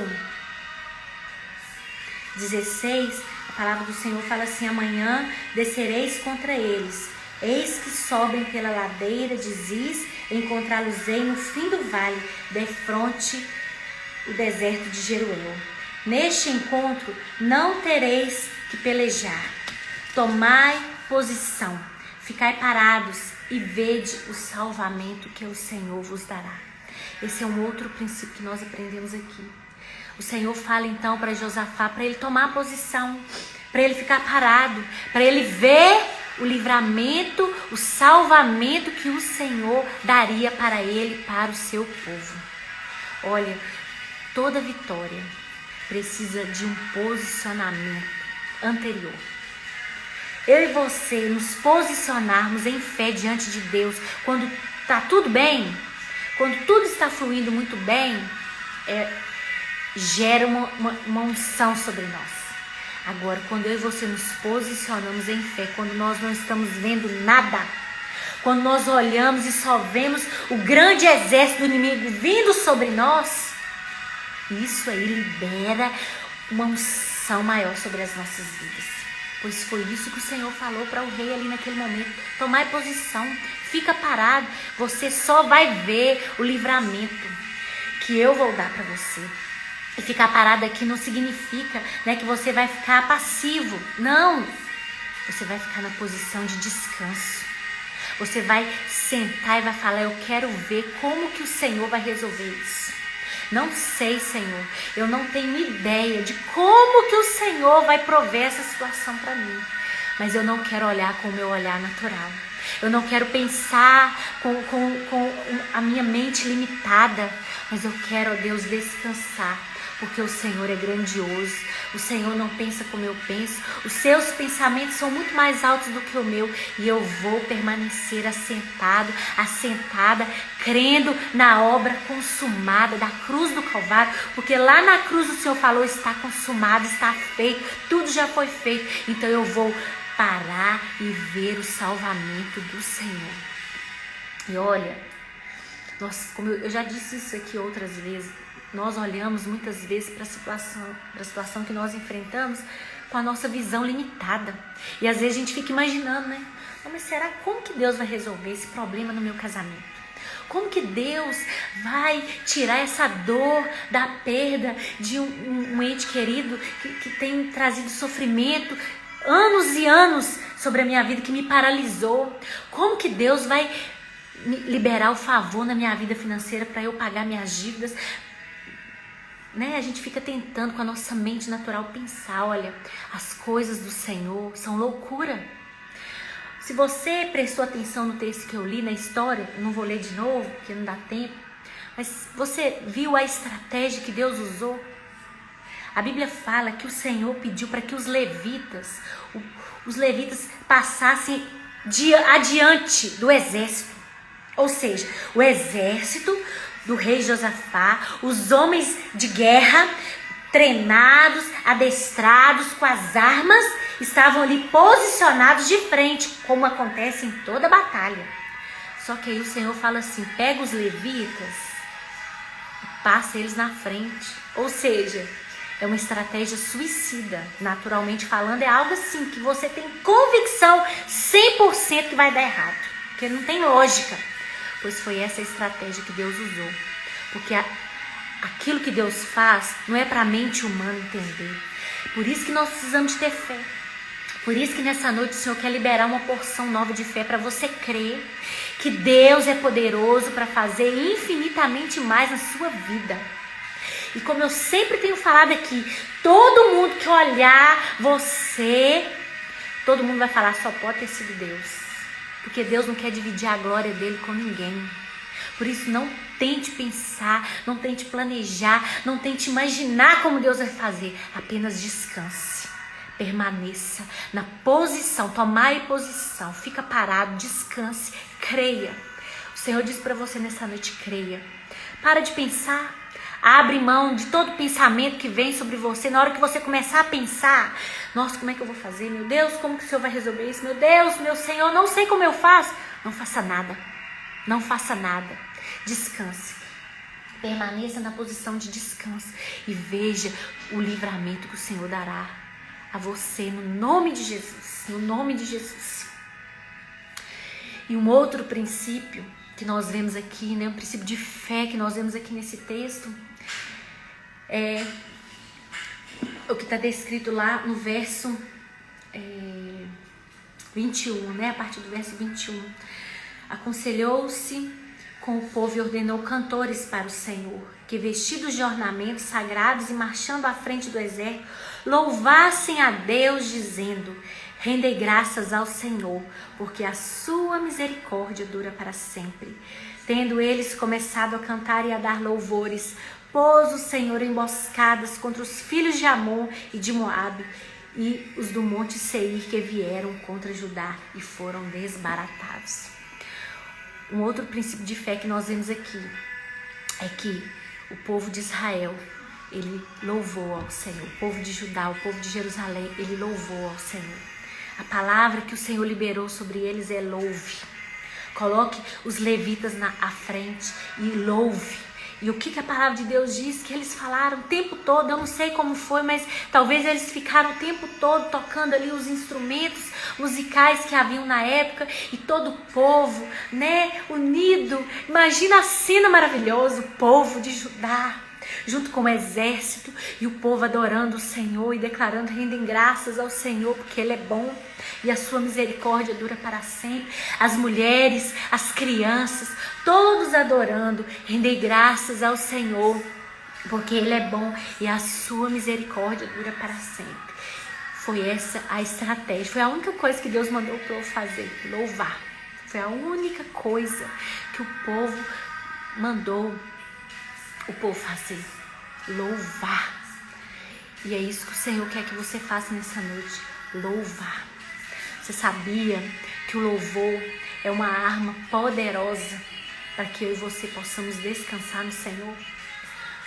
16, a palavra do Senhor fala assim: amanhã descereis contra eles, eis que sobem pela ladeira de Ziz, encontrá-los-ei no fim do vale, defronte o deserto de Jeruel. Neste encontro não tereis que pelejar, tomai posição, ficai parados e vede o salvamento que o Senhor vos dará. Esse é um outro princípio que nós aprendemos aqui. O Senhor fala então para Josafá, para ele tomar posição, para ele ficar parado, para ele ver o livramento, o salvamento que o Senhor daria para ele, para o seu povo. Olha, toda vitória precisa de um posicionamento anterior. Eu e você nos posicionarmos em fé diante de Deus, quando está tudo bem, quando tudo está fluindo muito bem, gera uma unção sobre nós. Agora, quando eu e você nos posicionamos em fé, quando nós não estamos vendo nada, quando nós olhamos e só vemos o grande exército do inimigo vindo sobre nós, isso aí libera uma unção maior sobre as nossas vidas. Pois foi isso que o Senhor falou para o rei ali naquele momento: tomai posição, fica parado, você só vai ver o livramento que eu vou dar para você. E ficar parado aqui não significa, né, que você vai ficar passivo, não, você vai ficar na posição de descanso. Você vai sentar e vai falar: eu quero ver como que o Senhor vai resolver isso. Não sei, Senhor, eu não tenho ideia de como que o Senhor vai prover essa situação para mim. Mas eu não quero olhar com o meu olhar natural. Eu não quero pensar com a minha mente limitada. Mas eu quero, ó Deus, descansar. Porque o Senhor é grandioso, O Senhor não pensa como eu penso. Os seus pensamentos são muito mais altos do que o meu. E eu vou permanecer assentado, assentada, crendo na obra consumada da cruz do Calvário. Porque lá na cruz o Senhor falou, está consumado, está feito, tudo já foi feito. Então eu vou parar e ver o salvamento do Senhor. E olha, como eu já disse isso aqui outras vezes, nós olhamos muitas vezes para a situação que nós enfrentamos com a nossa visão limitada. E às vezes a gente fica imaginando, né? Mas será como que Deus vai resolver esse problema no meu casamento? Como que Deus vai tirar essa dor da perda de um ente querido que tem trazido sofrimento anos e anos sobre a minha vida, que me paralisou? Como que Deus vai liberar o favor na minha vida financeira para eu pagar minhas dívidas? Né? A gente fica tentando com a nossa mente natural pensar, olha, as coisas do Senhor são loucura. Se você prestou atenção no texto que eu li, na história, eu não vou ler de novo, porque não dá tempo, mas você viu a estratégia que Deus usou? A Bíblia fala que o Senhor pediu para que os levitas passassem adiante do exército. Ou seja, o exército do rei Josafá, os homens de guerra, treinados, adestrados com as armas, estavam ali posicionados de frente, como acontece em toda batalha. Só que aí o Senhor fala assim, pega os levitas e passa eles na frente. Ou seja, é uma estratégia suicida. Naturalmente falando, é algo assim que você tem convicção 100% que vai dar errado. Porque não tem lógica. Pois foi essa a estratégia que Deus usou. Porque aquilo que Deus faz não é para a mente humana entender. Por isso que nós precisamos de ter fé. Por isso que nessa noite o Senhor quer liberar uma porção nova de fé para você crer que Deus é poderoso para fazer infinitamente mais na sua vida. E como eu sempre tenho falado aqui, todo mundo que olhar você, todo mundo vai falar, só pode ter sido Deus. Porque Deus não quer dividir a glória dele com ninguém. Por isso não tente pensar, não tente planejar, não tente imaginar como Deus vai fazer. Apenas descanse, permaneça na posição, tomai posição, fica parado, descanse, creia. O Senhor diz para você nessa noite, creia. Para de pensar, abre mão de todo pensamento que vem sobre você. Na hora que você começar a pensar, nossa, como é que eu vou fazer? Meu Deus, como que o Senhor vai resolver isso? Meu Deus, meu Senhor, não sei como eu faço. Não faça nada. Não faça nada. Descanse. Permaneça na posição de descanso e veja o livramento que o Senhor dará a você no nome de Jesus. No nome de Jesus. E um outro princípio que nós vemos aqui, né, um princípio de fé que nós vemos aqui nesse texto, é o que está descrito lá no verso 21, né, a partir do verso 21. Aconselhou-se com o povo e ordenou cantores para o Senhor, que vestidos de ornamentos sagrados e marchando à frente do exército, louvassem a Deus dizendo, rendei graças ao Senhor, porque a sua misericórdia dura para sempre. Tendo eles começado a cantar e a dar louvores, pôs o Senhor emboscadas contra os filhos de Amon e de Moabe e os do monte Seir que vieram contra Judá e foram desbaratados. Um outro princípio de fé que nós vemos aqui é que o povo de Israel, ele louvou ao Senhor. O povo de Judá, o povo de Jerusalém, ele louvou ao Senhor. A palavra que o Senhor liberou sobre eles é louve. Coloque os levitas à frente e louve. E o que a palavra de Deus diz? Que eles falaram o tempo todo, eu não sei como foi, mas talvez eles ficaram o tempo todo tocando ali os instrumentos musicais que haviam na época e todo o povo, né, unido. Imagina a cena maravilhosa, o povo de Judá, junto com o exército e o povo adorando o Senhor e declarando, rendem graças ao Senhor, porque Ele é bom e a sua misericórdia dura para sempre. As mulheres, as crianças, todos adorando, rendei graças ao Senhor, porque Ele é bom e a sua misericórdia dura para sempre. Foi essa a estratégia, foi a única coisa que Deus mandou o povo fazer, louvar. Foi a única coisa que o povo mandou o povo fazer, louvar. E é isso que o Senhor quer que você faça nessa noite. Louvar. Você sabia que o louvor é uma arma poderosa para que eu e você possamos descansar no Senhor?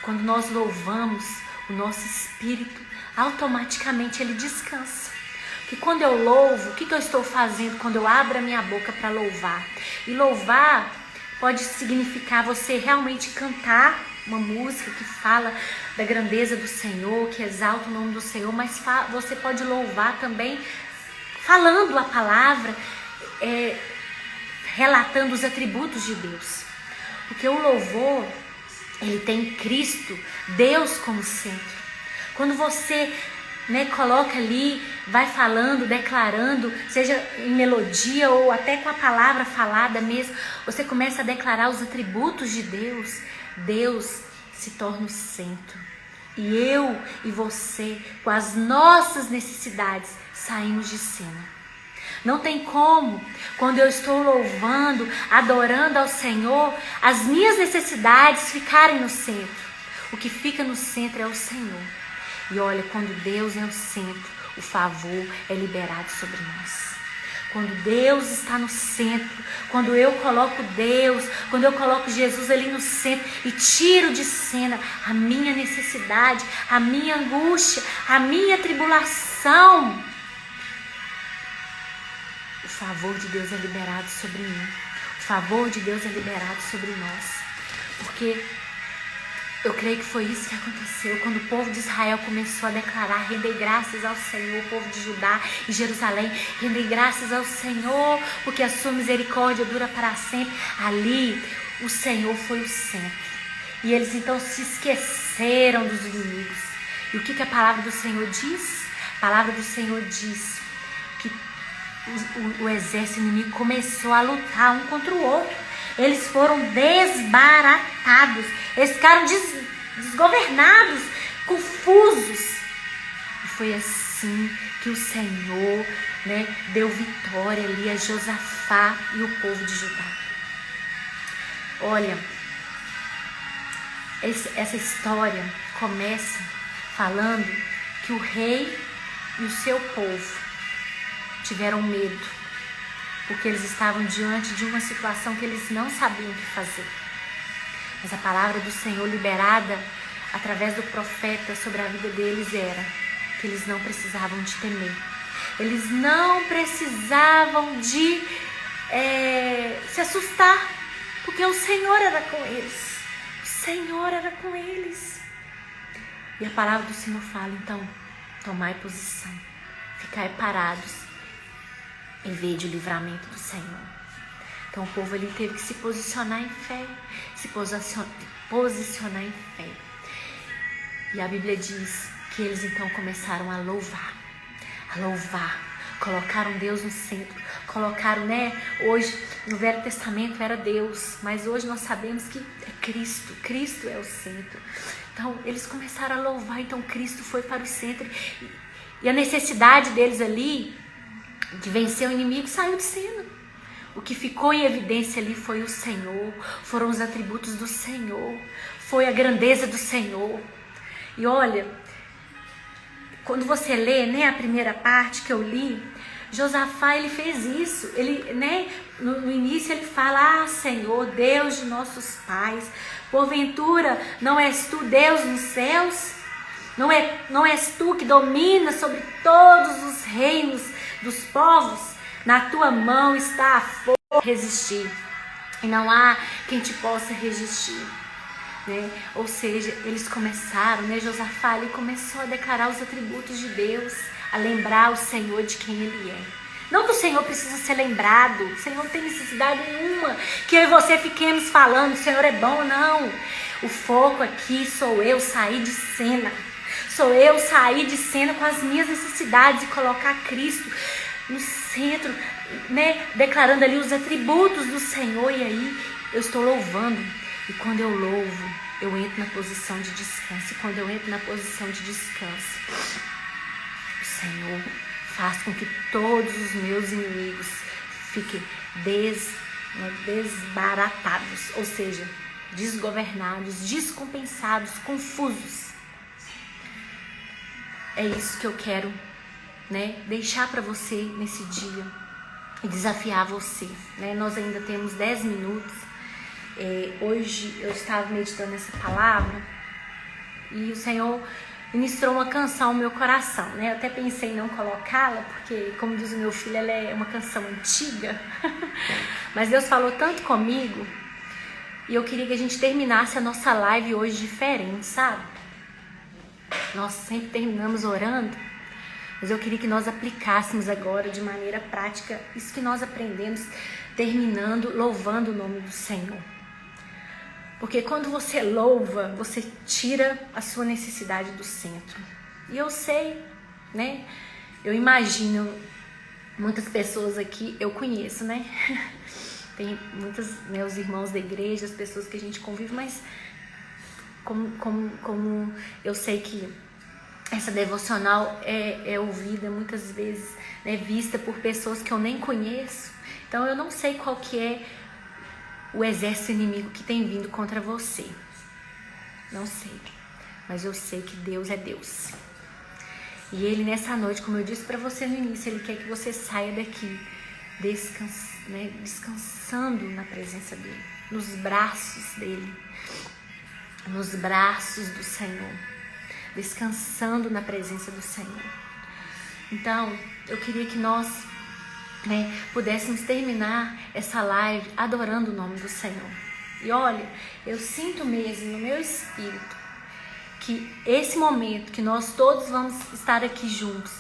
Quando nós louvamos, o nosso espírito automaticamente ele descansa. Que quando eu louvo, o que eu estou fazendo quando eu abro a minha boca para louvar? E louvar pode significar você realmente cantar uma música que fala da grandeza do Senhor, que exalta o nome do Senhor, mas você pode louvar também falando a palavra, relatando os atributos de Deus. Porque o louvor, ele tem Cristo, Deus como centro. Quando você coloca ali, vai falando, declarando, seja em melodia ou até com a palavra falada mesmo, você começa a declarar os atributos de Deus. Deus se torna o centro. E eu e você, com as nossas necessidades, saímos de cena. Não tem como, quando eu estou louvando, adorando ao Senhor, as minhas necessidades ficarem no centro. O que fica no centro é o Senhor. E olha, quando Deus é o centro, o favor é liberado sobre nós. Quando Deus está no centro, quando eu coloco Deus, quando eu coloco Jesus ali no centro e tiro de cena a minha necessidade, a minha angústia, a minha tribulação, o favor de Deus é liberado sobre mim. O favor de Deus é liberado sobre nós. Porque eu creio que foi isso que aconteceu quando o povo de Israel começou a declarar: rendei graças ao Senhor, o povo de Judá e Jerusalém, rendei graças ao Senhor, porque a sua misericórdia dura para sempre. Ali o Senhor foi o centro. E eles então se esqueceram dos inimigos. E o que a palavra do Senhor diz? A palavra do Senhor diz que o exército inimigo começou a lutar um contra o outro. Eles foram desbaratados. Eles ficaram desgovernados, confusos. E foi assim que o Senhor deu vitória ali a Josafá e o povo de Judá. Olha, essa história começa falando que o rei e o seu povo tiveram medo, porque eles estavam diante de uma situação que eles não sabiam o que fazer. Mas a palavra do Senhor liberada através do profeta sobre a vida deles era que eles não precisavam de temer. Eles não precisavam de se assustar, porque o Senhor era com eles. O Senhor era com eles. E a palavra do Senhor fala, então, tomai posição, ficai parados e vede o livramento do Senhor. Então o povo ali teve que se posicionar em fé, se posicionar em fé. E a Bíblia diz que eles então começaram a louvar, colocaram Deus no centro, colocaram, hoje no Velho Testamento era Deus, mas hoje nós sabemos que é Cristo é o centro. Então eles começaram a louvar, então Cristo foi para o centro e a necessidade deles ali de vencer o inimigo saiu de cena. O que ficou em evidência ali foi o Senhor, foram os atributos do Senhor, foi a grandeza do Senhor. E olha, quando você lê, a primeira parte que eu li, Josafá, ele fez isso. Ele, no início ele fala: Senhor, Deus de nossos pais, porventura não és tu Deus nos céus? Não és tu que dominas sobre todos os reinos dos povos? Na tua mão está a força de resistir, e não há quem te possa resistir. Ou seja, eles começaram, Josafá ele começou a declarar os atributos de Deus, a lembrar o Senhor de quem Ele é. Não que o Senhor precisa ser lembrado, o Senhor não tem necessidade nenhuma que eu e você fiquemos falando, o Senhor é bom, não. O foco aqui sou eu sair de cena, com as minhas necessidades e colocar Cristo no centro, declarando ali os atributos do Senhor. E aí eu estou louvando, e quando eu louvo, eu entro na posição de descanso. E quando eu entro na posição de descanso, o Senhor faz com que todos os meus inimigos fiquem desbaratados, ou seja, desgovernados, descompensados, confusos. é isso que eu quero, né, deixar para você nesse dia e desafiar você, né? Nós ainda temos 10 minutos. Hoje eu estava meditando essa palavra e o Senhor ministrou uma canção ao meu coração, né? Eu até pensei em não colocá-la, porque, como diz o meu filho, ela é uma canção antiga. Mas Deus falou tanto comigo e eu queria que a gente terminasse a nossa live hoje diferente, sabe? Nós sempre terminamos orando, mas eu queria que nós aplicássemos agora de maneira prática isso que nós aprendemos, terminando louvando o nome do Senhor. Porque quando você louva, você tira a sua necessidade do centro. E eu sei, né? Eu imagino muitas pessoas aqui, eu conheço, né? Tem muitos meus irmãos da igreja, as pessoas que a gente convive, mas como eu sei que essa devocional é ouvida muitas vezes, né, vista por pessoas que eu nem conheço. Então eu não sei qual que é o exército inimigo que tem vindo contra você. Não sei. Mas eu sei que Deus é Deus. E Ele nessa noite, como eu disse para você no início, Ele quer que você saia daqui descansando na presença dEle, nos braços dEle, nos braços do Senhor, descansando na presença do Senhor. Então, eu queria que nós, né, pudéssemos terminar essa live adorando o nome do Senhor. E olha, eu sinto mesmo no meu espírito que esse momento que nós todos vamos estar aqui juntos,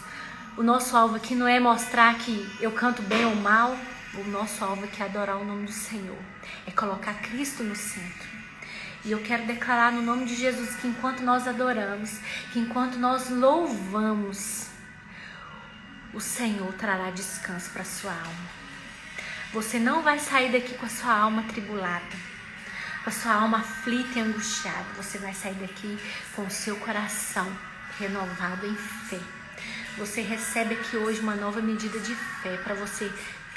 o nosso alvo aqui não é mostrar que eu canto bem ou mal, o nosso alvo aqui é adorar o nome do Senhor, é colocar Cristo no centro. E eu quero declarar no nome de Jesus que enquanto nós adoramos, que enquanto nós louvamos, o Senhor trará descanso para a sua alma. Você não vai sair daqui com a sua alma atribulada, com a sua alma aflita e angustiada. Você vai sair daqui com o seu coração renovado em fé. Você recebe aqui hoje uma nova medida de fé para você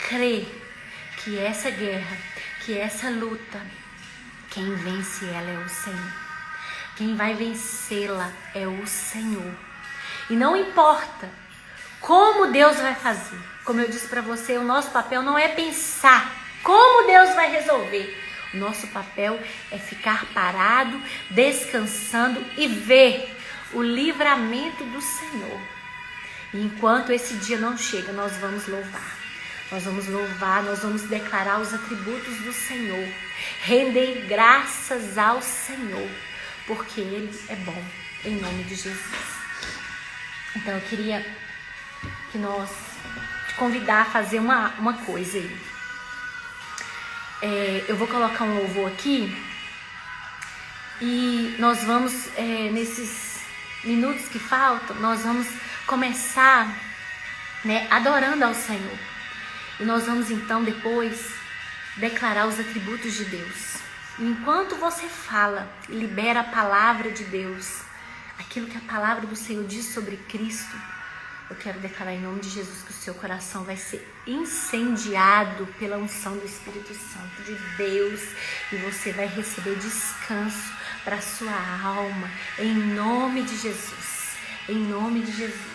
crer que essa guerra, que essa luta, quem vence ela é o Senhor. Quem vai vencê-la é o Senhor. E não importa como Deus vai fazer. Como eu disse para você, o nosso papel não é pensar como Deus vai resolver. O nosso papel é ficar parado, descansando e ver o livramento do Senhor. E enquanto esse dia não chega, nós vamos louvar. Nós vamos louvar, nós vamos declarar os atributos do Senhor. Render graças ao Senhor, porque Ele é bom, em nome de Jesus. Então eu queria que nós te convidar a fazer uma coisa aí. Eu vou colocar um louvor aqui e nós vamos, nesses minutos que faltam, nós vamos começar, né, adorando ao Senhor. E nós vamos então depois declarar os atributos de Deus. E enquanto você fala, libera a palavra de Deus, aquilo que a palavra do Senhor diz sobre Cristo, eu quero declarar em nome de Jesus que o seu coração vai ser incendiado pela unção do Espírito Santo de Deus e você vai receber descanso para a sua alma, em nome de Jesus, em nome de Jesus.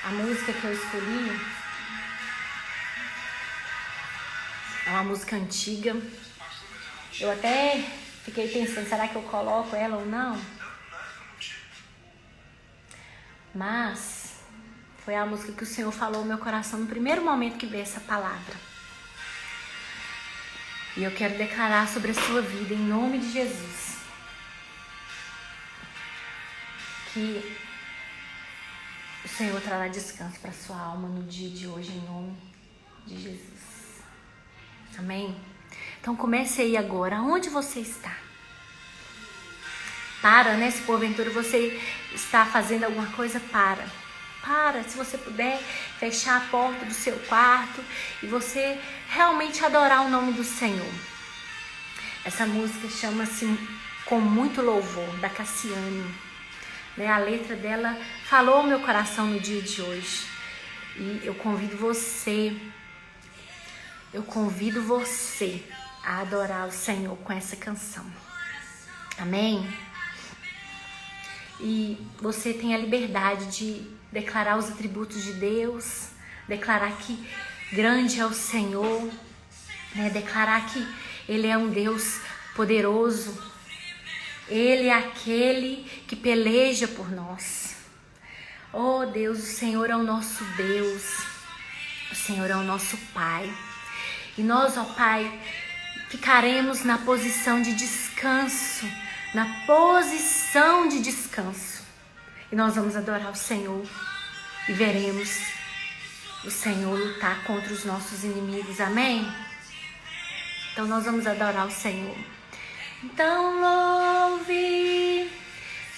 A música que eu escolhi é uma música antiga. Eu até fiquei pensando, será que eu coloco ela ou não? Mas foi a música que o Senhor falou no meu coração no primeiro momento que veio essa palavra. E eu quero declarar sobre a sua vida, em nome de Jesus, que o Senhor trará descanso para a sua alma no dia de hoje, em nome de Jesus. Amém? Então comece aí agora, aonde você está? Para, né? Se porventura você está fazendo alguma coisa, para. Se você puder, fechar a porta do seu quarto e você realmente adorar o nome do Senhor. Essa música chama-se Com Muito Louvor, da Cassiane. Né? A letra dela falou ao meu coração no dia de hoje. E eu convido você eu convido você a adorar o Senhor com essa canção. Amém? E você tem a liberdade de declarar os atributos de Deus, declarar que grande é o Senhor, né? Declarar que Ele é um Deus poderoso, Ele é aquele que peleja por nós. Oh Deus, o Senhor é o nosso Deus, o Senhor é o nosso Pai. E nós, ó Pai, ficaremos na posição de descanso, na posição de descanso. E nós vamos adorar o Senhor e veremos o Senhor lutar contra os nossos inimigos. Amém? Então nós vamos adorar o Senhor. Então louve,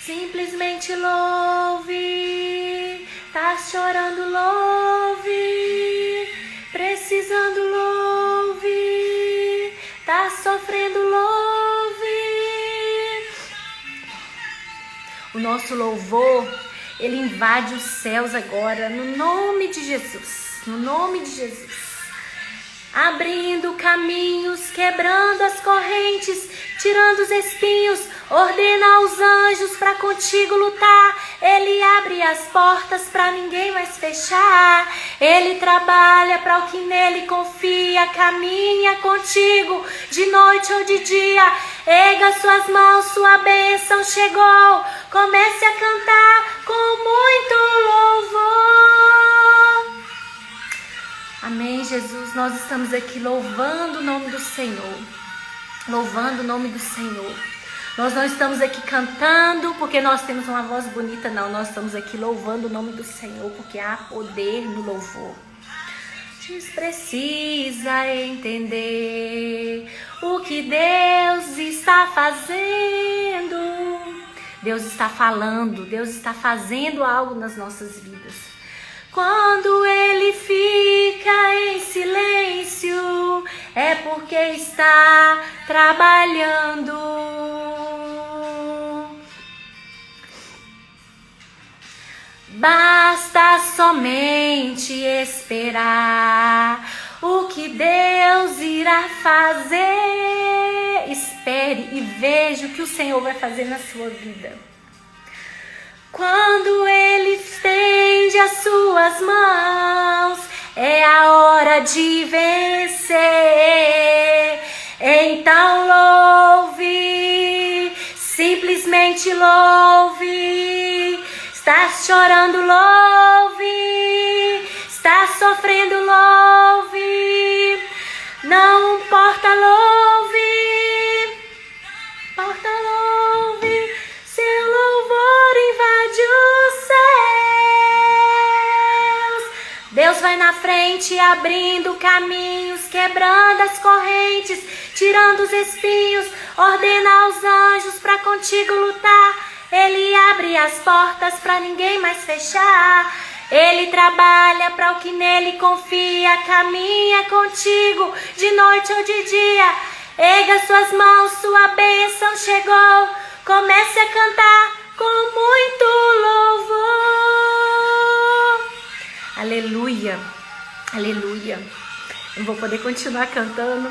simplesmente louve. Tá chorando, louve. Precisando, louve. Tá sofrendo, louve. O nosso louvor, ele invade os céus agora, no nome de Jesus. No nome de Jesus. Abrindo caminhos, quebrando as correntes, tirando os espinhos, ordena aos anjos para contigo lutar. Ele abre as portas para ninguém mais fechar. Ele trabalha para o que nele confia, caminha contigo de noite ou de dia. Erga suas mãos, sua bênção chegou. Comece a cantar com muito louvor. Amém, Jesus, nós estamos aqui louvando o nome do Senhor, louvando o nome do Senhor. Nós não estamos aqui cantando porque nós temos uma voz bonita, não. Nós estamos aqui louvando o nome do Senhor porque há poder no louvor. Diz, precisa entender o que Deus está fazendo. Deus está falando, Deus está fazendo algo nas nossas vidas. Quando Ele fica em silêncio, é porque está trabalhando. Basta somente esperar o que Deus irá fazer. Espere e veja o que o Senhor vai fazer na sua vida. Quando Ele estende as suas mãos, é a hora de vencer. Então louve, simplesmente louve. Está chorando, louve. Está sofrendo, louve. Não importa, louve. Importa, louve. Seu louvor invade os céus. Deus vai na frente, abrindo caminhos, quebrando as correntes, tirando os espinhos, ordena aos anjos para contigo lutar. Ele abre as portas para ninguém mais fechar. Ele trabalha para o que nele confia, caminha contigo de noite ou de dia. Erga suas mãos, sua bênção chegou. Comece a cantar com muito louvor. Aleluia, aleluia. Não vou poder continuar cantando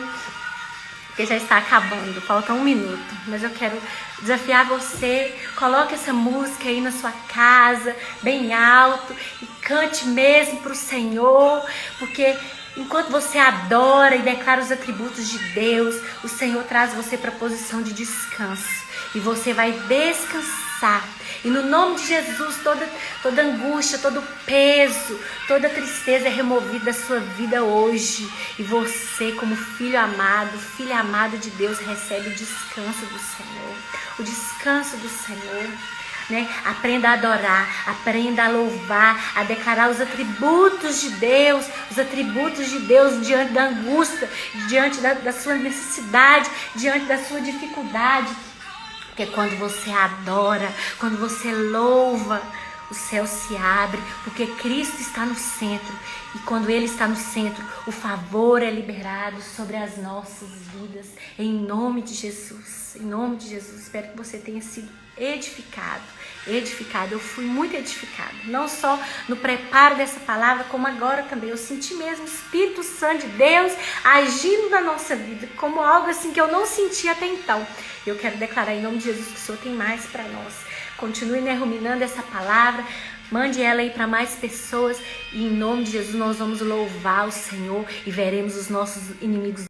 porque já está acabando, falta 1 minuto. Mas eu quero desafiar você, coloque essa música aí na sua casa, bem alto, e cante mesmo para o Senhor, porque enquanto você adora e declara os atributos de Deus, o Senhor traz você para a posição de descanso, e você vai descansar. E no nome de Jesus, toda angústia, todo peso, toda tristeza é removida da sua vida hoje. E você, como filho amado de Deus, recebe o descanso do Senhor. O descanso do Senhor. Né? Aprenda a adorar, aprenda a louvar, a declarar os atributos de Deus diante da angústia, diante da sua necessidade, diante da sua dificuldade. Porque quando você adora, quando você louva, o céu se abre, porque Cristo está no centro. E quando Ele está no centro, o favor é liberado sobre as nossas vidas. Em nome de Jesus. Em nome de Jesus. Espero que você tenha sido edificado. Eu fui muito edificada, não só no preparo dessa palavra, como agora também. Eu senti mesmo o Espírito Santo de Deus agindo na nossa vida, como algo assim que eu não sentia até então. Eu quero declarar em nome de Jesus que o Senhor tem mais para nós. Continue, né, ruminando essa palavra, mande ela aí para mais pessoas, e em nome de Jesus nós vamos louvar o Senhor e veremos os nossos inimigos